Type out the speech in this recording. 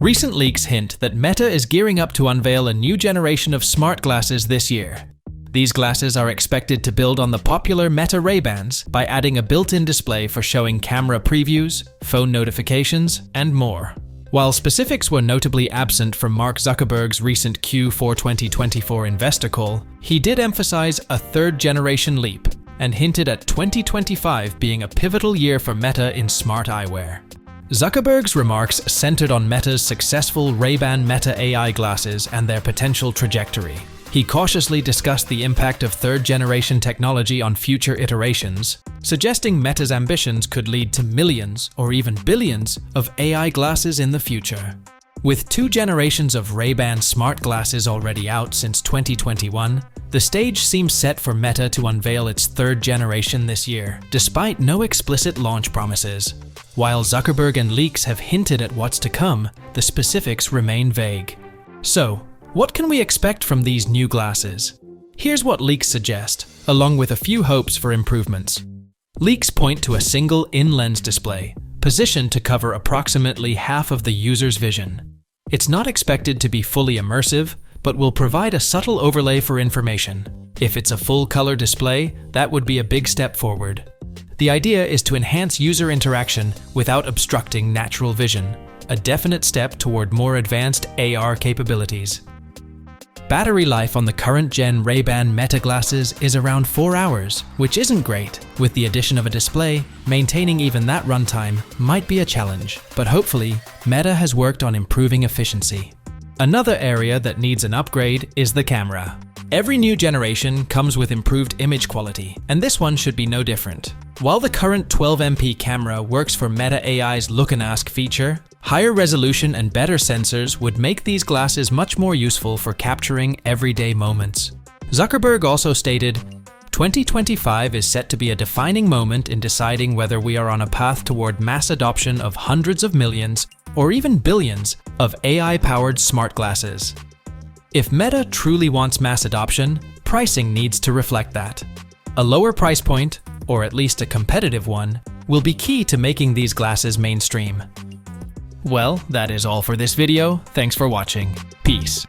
Recent leaks hint that Meta is gearing up to unveil a new generation of smart glasses this year. These glasses are expected to build on the popular Meta Ray-Bans by adding a built-in display for showing camera previews, phone notifications, and more. While specifics were notably absent from Mark Zuckerberg's recent Q4 2024 investor call, he did emphasize a third-generation leap and hinted at 2025 being a pivotal year for Meta in smart eyewear. Zuckerberg's remarks centered on Meta's successful Ray-Ban Meta AI glasses and their potential trajectory. He cautiously discussed the impact of third-generation technology on future iterations, suggesting Meta's ambitions could lead to millions or even billions of AI glasses in the future. With 2 generations of Ray-Ban smart glasses already out since 2021, the stage seems set for Meta to unveil its 3rd generation this year, despite no explicit launch promises. While Zuckerberg and leaks have hinted at what's to come, the specifics remain vague. So, what can we expect from these new glasses? Here's what leaks suggest, along with a few hopes for improvements. Leaks point to a single in-lens display, positioned to cover approximately half of the user's vision. It's not expected to be fully immersive, but will provide a subtle overlay for information. If it's a full-color display, that would be a big step forward. The idea is to enhance user interaction without obstructing natural vision, a definite step toward more advanced AR capabilities. Battery life on the current-gen Ray-Ban Meta glasses is around 4 hours, which isn't great. With the addition of a display, maintaining even that runtime might be a challenge, but hopefully, Meta has worked on improving efficiency. Another area that needs an upgrade is the camera. Every new generation comes with improved image quality, and this one should be no different. While the current 12MP camera works for Meta AI's Look and Ask feature, higher resolution and better sensors would make these glasses much more useful for capturing everyday moments. Zuckerberg also stated, "2025 is set to be a defining moment in deciding whether we are on a path toward mass adoption of hundreds of millions or even billions of AI-powered smart glasses." If Meta truly wants mass adoption, pricing needs to reflect that. A lower price point, or at least a competitive one, will be key to making these glasses mainstream. Well, that is all for this video. Thanks for watching. Peace.